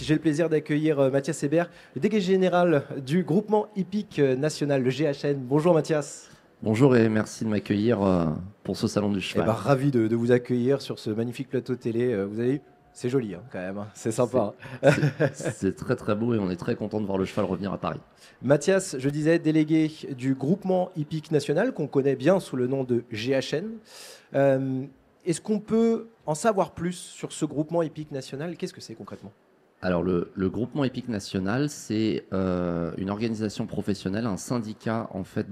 j'ai le plaisir d'accueillir Mathias Hébert, le délégué général du groupement hippique national, le GHN. Bonjour Mathias. Bonjour et merci de m'accueillir pour ce salon du Eh cheval. ben, ravi de vous accueillir sur ce magnifique plateau télé. Vous avez vu, c'est joli quand même, hein. C'est sympa. C'est très très beau et on est très content de voir le cheval revenir à Paris. Mathias, je disais, délégué du groupement hippique national qu'on connaît bien sous le nom de GHN. Est-ce qu'on peut en savoir plus sur ce groupement hippique national? Qu'est-ce que c'est concrètement? Alors le groupement hippique national, c'est une organisation professionnelle, un syndicat en fait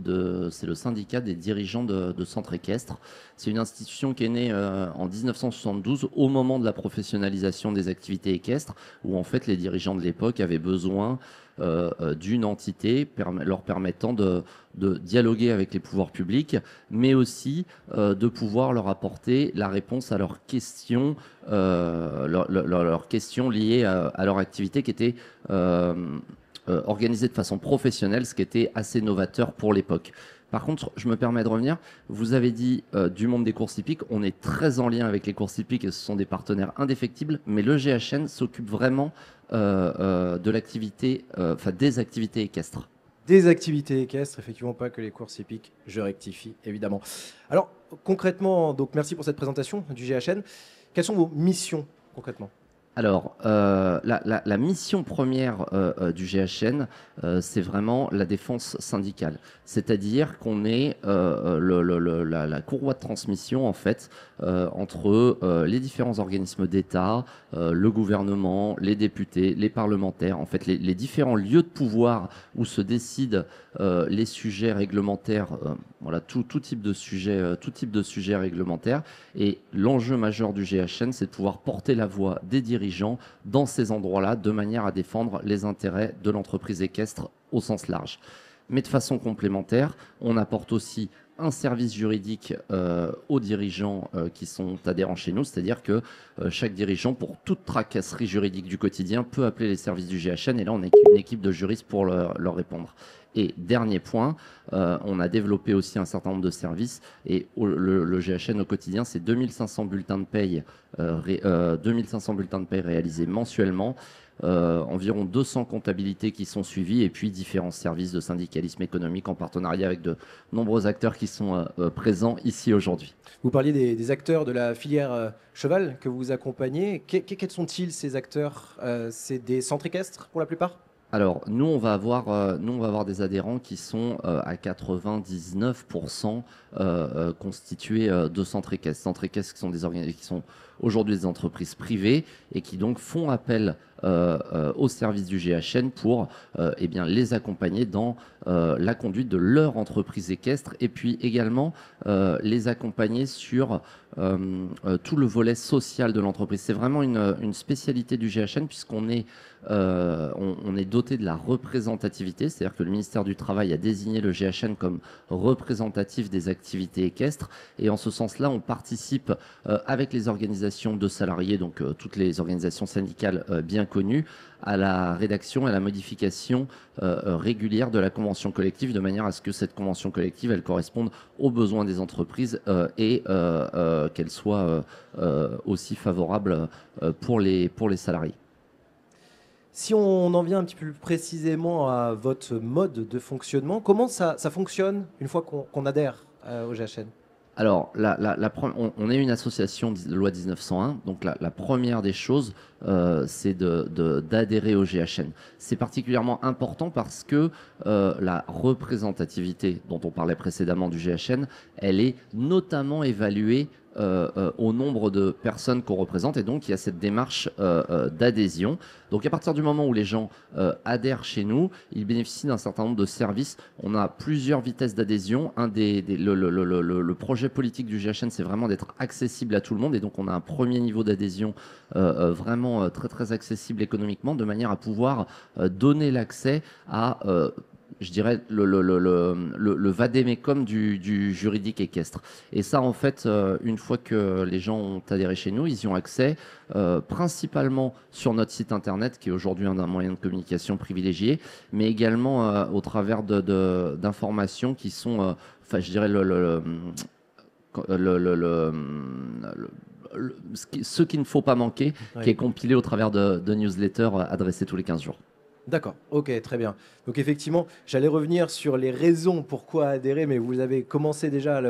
c'est le syndicat des dirigeants de centres équestres. C'est une institution qui est née en 1972 au moment de la professionnalisation des activités équestres, où en fait les dirigeants de l'époque avaient besoin d'une entité leur permettant de dialoguer avec les pouvoirs publics, mais aussi de pouvoir leur apporter la réponse à leurs questions, leurs questions liées à leur activité qui était organisée de façon professionnelle, ce qui était assez novateur pour l'époque. Par contre, je me permets de revenir. Vous avez dit du monde des courses hippiques. On est très en lien avec les courses hippiques et ce sont des partenaires indéfectibles. Mais le GHN s'occupe vraiment de l'activité, des activités équestres. Des activités équestres, effectivement pas que les courses hippiques, je rectifie évidemment. Alors concrètement, donc merci pour cette présentation du GHN. Quelles sont vos missions concrètement? Alors, la mission première du GHN, c'est vraiment la défense syndicale. C'est-à-dire qu'on est la courroie de transmission, en fait, entre les différents organismes d'État, le gouvernement, les députés, les parlementaires, en fait, les différents lieux de pouvoir où se décident les sujets réglementaires, voilà, tout type de sujet réglementaire. Et l'enjeu majeur du GHN, c'est de pouvoir porter la voix des dirigeants dans ces endroits-là, de manière à défendre les intérêts de l'entreprise équestre au sens large. Mais de façon complémentaire, on apporte aussi un service juridique aux dirigeants qui sont adhérents chez nous, c'est-à-dire que chaque dirigeant, pour toute tracasserie juridique du quotidien, peut appeler les services du GHN et là on a une équipe de juristes pour leur répondre. Et dernier point, on a développé aussi un certain nombre de services et le GHN au quotidien, c'est 2500 bulletins de paye, 2500 bulletins de paye réalisés mensuellement, environ 200 comptabilités qui sont suivies et puis différents services de syndicalisme économique en partenariat avec de nombreux acteurs qui sont présents ici aujourd'hui. Vous parliez des acteurs de la filière cheval que vous accompagnez. Quels sont-ils ces acteurs? C'est des centres équestres pour la plupart? Alors, nous, on va avoir des adhérents qui sont à 99% constitués de centres équestres. Centres équestres qui sont qui sont aujourd'hui des entreprises privées et qui donc font appel au service du GHN pour eh bien, les accompagner dans la conduite de leur entreprise équestre et puis également les accompagner sur tout le volet social de l'entreprise. C'est vraiment une spécialité du GHN puisqu'on est on est doté de la représentativité, c'est-à-dire que le ministère du Travail a désigné le GHN comme représentatif des activités équestres et en ce sens-là, on participe avec les organisations de salariés, donc toutes les organisations syndicales bien connues, à la rédaction et à la modification régulière de la convention collective de manière à ce que cette convention collective, elle corresponde aux besoins des entreprises et qu'elle soit aussi favorable pour les salariés. Si on en vient un petit peu plus précisément à votre mode de fonctionnement, comment ça fonctionne une fois qu'on adhère au GHN? Alors, on est une association de loi 1901, donc la première des choses, c'est d'adhérer au GHN. C'est particulièrement important parce que la représentativité dont on parlait précédemment du GHN, elle est notamment évaluée au nombre de personnes qu'on représente et donc il y a cette démarche d'adhésion. Donc à partir du moment où les gens adhèrent chez nous, ils bénéficient d'un certain nombre de services. On a plusieurs vitesses d'adhésion. Le projet politique du GHN, c'est vraiment d'être accessible à tout le monde et donc on a un premier niveau d'adhésion vraiment très très accessible économiquement de manière à pouvoir donner l'accès à je dirais, le vadémécum du juridique équestre. Et ça, en fait, une fois que les gens ont adhéré chez nous, ils y ont accès principalement sur notre site internet, qui est aujourd'hui un moyen de communication privilégié, mais également au travers d'informations qui sont, enfin, je dirais, ce qu'il ne faut pas manquer, Oui. qui est compilé au travers de newsletters adressés tous les 15 jours. D'accord, ok, très bien. Donc effectivement, j'allais revenir sur les raisons pourquoi adhérer, mais vous avez commencé déjà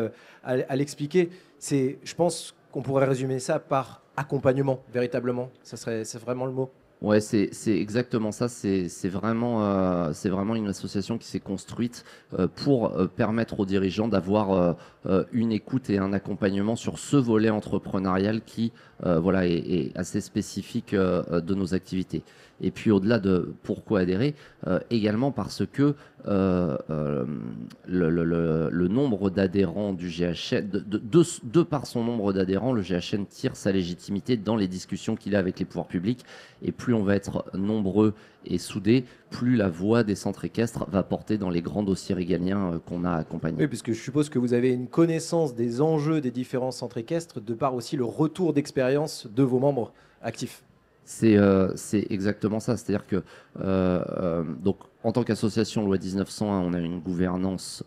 à l'expliquer. Je pense qu'on pourrait résumer ça par accompagnement, véritablement. C'est vraiment le mot. Ouais, c'est exactement ça. C'est vraiment une association qui s'est construite pour permettre aux dirigeants d'avoir une écoute et un accompagnement sur ce volet entrepreneurial qui voilà, est assez spécifique de nos activités. Et puis au-delà de pourquoi adhérer, également parce que le nombre d'adhérents du GHN, de par son nombre d'adhérents, le GHN tire sa légitimité dans les discussions qu'il a avec les pouvoirs publics. Et plus on va être nombreux et soudés, plus la voix des centres équestres va porter dans les grands dossiers régaliens qu'on a accompagnés. Oui, puisque je suppose que vous avez une connaissance des enjeux des différents centres équestres, de par aussi le retour d'expérience de vos membres actifs. C'est exactement ça. C'est-à-dire que donc, en tant qu'association loi 1901, on a une gouvernance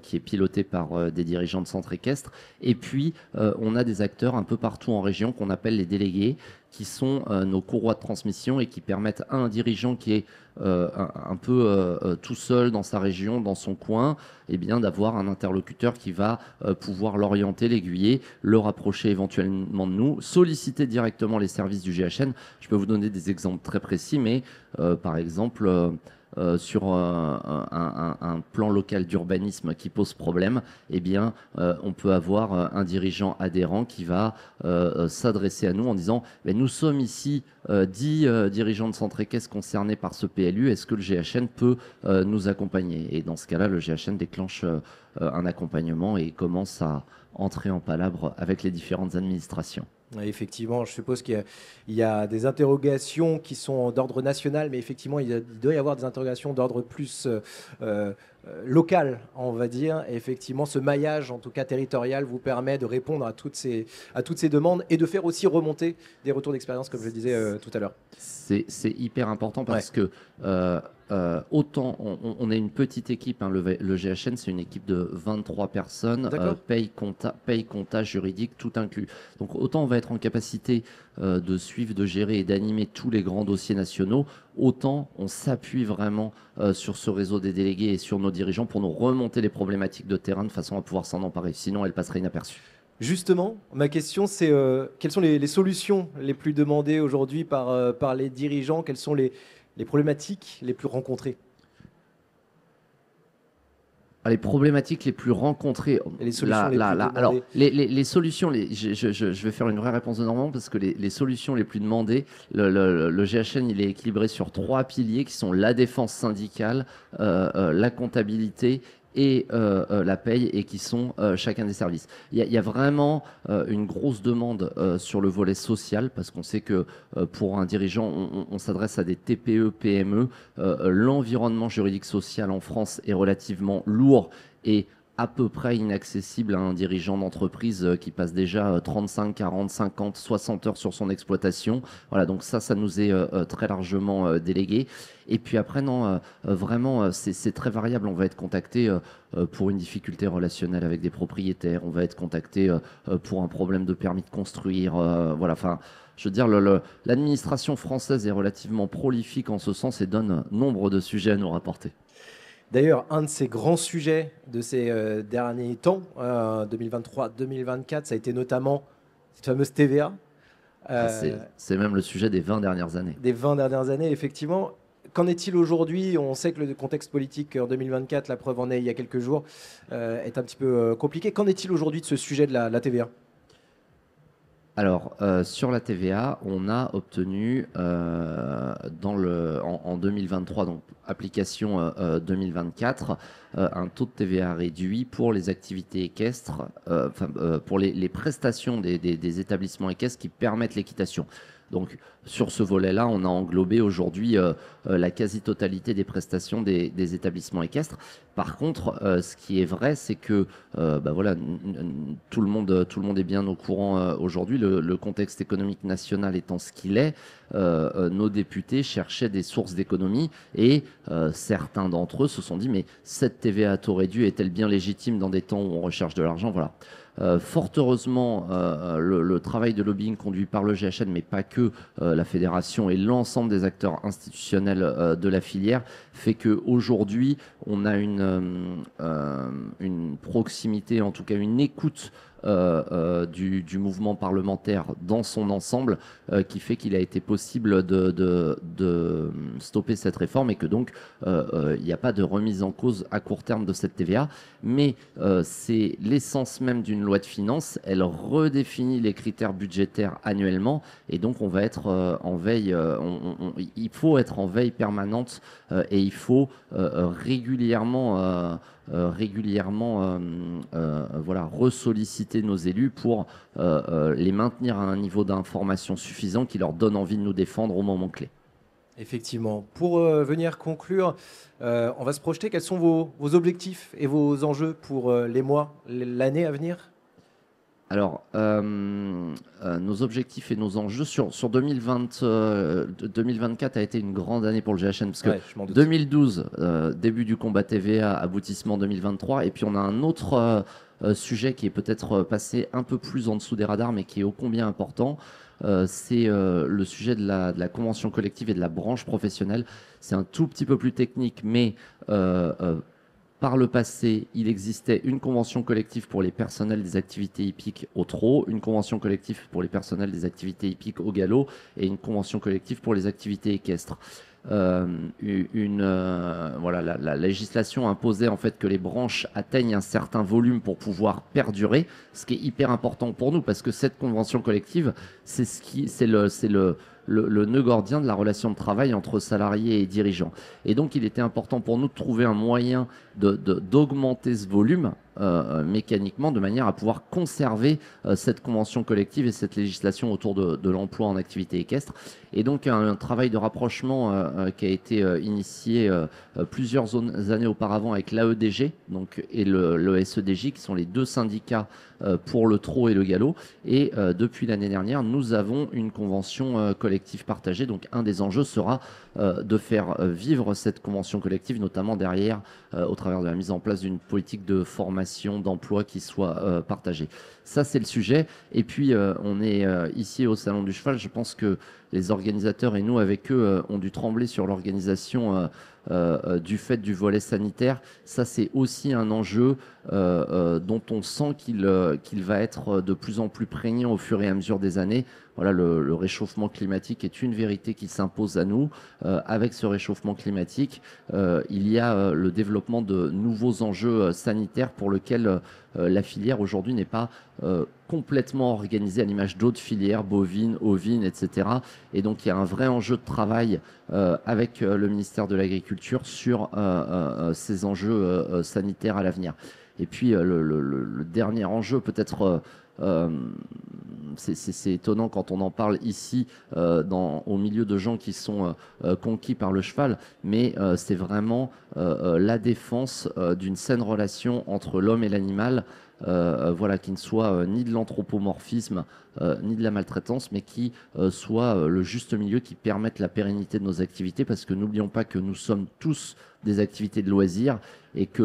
qui est pilotée par des dirigeants de centres équestres. Et puis, on a des acteurs un peu partout en région qu'on appelle les délégués, qui sont nos courroies de transmission et qui permettent à un dirigeant qui est un peu tout seul dans sa région, dans son coin, eh bien, d'avoir un interlocuteur qui va pouvoir l'orienter, l'aiguiller, le rapprocher éventuellement de nous, solliciter directement les services du GHN. Je peux vous donner des exemples très précis, mais par exemple, sur un plan local d'urbanisme qui pose problème, eh bien, on peut avoir un dirigeant adhérent qui va s'adresser à nous en disant nous sommes ici 10 dirigeants de centres équestres concernés par ce PLU, est-ce que le GHN peut nous accompagner? Et dans ce cas-là, le GHN déclenche un accompagnement et commence à entrer en palabre avec les différentes administrations. Effectivement, je suppose qu'il y a des interrogations qui sont d'ordre national, mais effectivement, il doit y avoir des interrogations d'ordre plus local, on va dire. Et effectivement, ce maillage, en tout cas territorial, vous permet de répondre à toutes ces demandes et de faire aussi remonter des retours d'expérience, comme je le disais tout à l'heure. C'est hyper important parce que autant on est une petite équipe, hein, le GHN c'est une équipe de 23 personnes, paye, compta, juridique, tout inclus. Donc autant on va être en capacité de suivre, de gérer et d'animer tous les grands dossiers nationaux, autant on s'appuie vraiment sur ce réseau des délégués et sur nos dirigeants pour nous remonter les problématiques de terrain de façon à pouvoir s'en emparer. Sinon, elles passeraient inaperçues. Justement, ma question, c'est quelles sont les solutions les plus demandées aujourd'hui par les dirigeants? Quelles sont les problématiques les plus rencontrées? Les problématiques les plus rencontrées. Et les solutions les plus demandées. Alors, les solutions, je vais faire une vraie réponse de Normand parce que les solutions les plus demandées, le GHN, il est équilibré sur 3 piliers qui sont la défense syndicale, la comptabilité et la paye, et qui sont chacun des services. Il y a vraiment une grosse demande sur le volet social, parce qu'on sait que pour un dirigeant, on s'adresse à des TPE, PME. L'environnement juridique social en France est relativement lourd et à peu près inaccessible à un dirigeant d'entreprise qui passe déjà 35, 40, 50, 60 heures sur son exploitation. Voilà, donc ça nous est très largement délégué. Et puis après, non, vraiment, c'est très variable. On va être contacté pour une difficulté relationnelle avec des propriétaires. On va être contacté pour un problème de permis de construire. Voilà, enfin, je veux dire, l'administration française est relativement prolifique en ce sens et donne nombre de sujets à nous rapporter. D'ailleurs, un de ces grands sujets de ces derniers temps, 2023-2024, ça a été notamment cette fameuse TVA. C'est même le sujet des 20 dernières années. Des 20 dernières années, effectivement. Qu'en est-il aujourd'hui? On sait que le contexte politique en 2024, la preuve en est il y a quelques jours, est un petit peu compliqué. Qu'en est-il aujourd'hui de ce sujet de la TVA? Alors, sur la TVA, on a obtenu en 2023, donc application 2024, un taux de TVA réduit pour les activités équestres, pour les prestations des établissements équestres qui permettent l'équitation. Donc, sur ce volet-là, on a englobé aujourd'hui la quasi-totalité des prestations des établissements équestres, Par contre, ce qui est vrai, c'est que voilà, tout le monde est bien au courant aujourd'hui. Le contexte économique national étant ce qu'il est, nos députés cherchaient des sources d'économie et certains d'entre eux se sont dit mais cette TVA à taux réduit est-elle bien légitime dans des temps où on recherche de l'argent? Voilà. Fort heureusement, le travail de lobbying conduit par le GHN, mais pas que, la fédération et l'ensemble des acteurs institutionnels de la filière, fait qu'aujourd'hui, on a une proximité, en tout cas une écoute du mouvement parlementaire dans son ensemble, qui fait qu'il a été possible de stopper cette réforme et que donc il n'y a pas de remise en cause à court terme de cette TVA. Mais c'est l'essence même d'une loi de finances. Elle redéfinit les critères budgétaires annuellement et donc on va être en veille. Il faut être en veille permanente et il faut régulièrement voilà, ressolliciter nos élus pour les maintenir à un niveau d'information suffisant qui leur donne envie de nous défendre au moment clé. Effectivement. Pour venir conclure, on va se projeter. Quels sont vos objectifs et vos enjeux pour les mois, l'année à venir? Alors, nos objectifs et nos enjeux sur 2024 a été une grande année pour le GHN parce que 2012, début du combat TVA, aboutissement 2023, et puis on a un autre sujet qui est peut-être passé un peu plus en dessous des radars, mais qui est ô combien important. C'est le sujet de la convention collective et de la branche professionnelle. C'est un tout petit peu plus technique, mais par le passé, il existait une convention collective pour les personnels des activités hippiques au trot, une convention collective pour les personnels des activités hippiques au galop et une convention collective pour les activités équestres. Voilà, la législation imposait en fait que les branches atteignent un certain volume pour pouvoir perdurer, ce qui est hyper important pour nous parce que cette convention collective, c'est le nœud gordien de la relation de travail entre salariés et dirigeants. Et donc, il était important pour nous de trouver un moyen d'augmenter ce volume mécaniquement de manière à pouvoir conserver cette convention collective et cette législation autour de l'emploi en activité équestre. Et donc, un travail de rapprochement qui a été initié plusieurs années auparavant avec l'AEDG et le SEDJ, qui sont les deux syndicats pour le trot et le galop. Et depuis l'année dernière, nous avons une convention collective partagée. Donc, un des enjeux sera de faire vivre cette convention collective, notamment derrière, au travers de la mise en place d'une politique de formation, d'emploi qui soit partagée. Ça, c'est le sujet. Et puis, on est ici au Salon du Cheval. Je pense que les organisateurs et nous, avec eux, ont dû trembler sur l'organisation du fait du volet sanitaire. Ça, c'est aussi un enjeu dont on sent qu'il va être de plus en plus prégnant au fur et à mesure des années. Voilà, le réchauffement climatique est une vérité qui s'impose à nous. Avec ce réchauffement climatique, il y a le développement de nouveaux enjeux sanitaires pour lesquels la filière aujourd'hui n'est pas complètement organisée à l'image d'autres filières, bovines, ovines, etc. Et donc il y a un vrai enjeu de travail avec le ministère de l'Agriculture sur ces enjeux sanitaires à l'avenir. Et puis le dernier enjeu peut-être... c'est étonnant quand on en parle ici au milieu de gens qui sont conquis par le cheval, mais c'est vraiment la défense d'une saine relation entre l'homme et l'animal, voilà, qui ne soit ni de l'anthropomorphisme ni de la maltraitance, mais qui soit le juste milieu qui permette la pérennité de nos activités, parce que n'oublions pas que nous sommes tous des activités de loisirs et que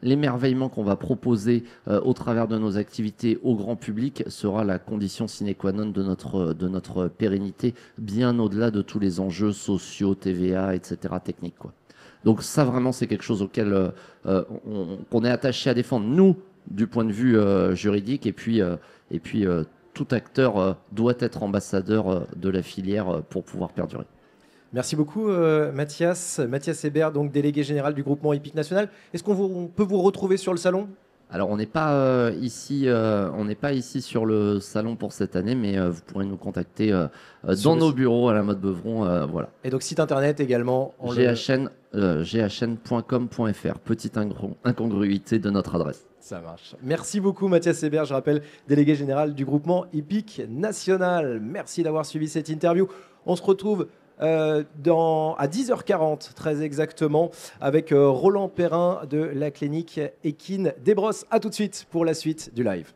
l'émerveillement qu'on va proposer au travers de nos activités au grand public sera la condition sine qua non de notre pérennité, bien au-delà de tous les enjeux sociaux, TVA, etc., techniques, quoi. Donc ça, vraiment, c'est quelque chose auquel on est attaché à défendre, nous, du point de vue juridique, et puis tout acteur doit être ambassadeur de la filière pour pouvoir perdurer. Merci beaucoup Mathias. Mathias Hébert, donc délégué général du groupement hippique national. Est-ce qu'on peut vous retrouver sur le salon? Alors on n'est pas ici sur le salon pour cette année, mais vous pourrez nous contacter dans nos bureaux à la Motte Beuvron, voilà. Et donc site internet également ghn.com.fr. Petite incongruité de notre adresse. Ça marche. Merci beaucoup Mathias Hébert, je rappelle délégué général du groupement hippique national. Merci d'avoir suivi cette interview. On se retrouve à 10h40 très exactement avec Roland Perrin de la clinique Equine des Brosses. A tout de suite pour la suite du live.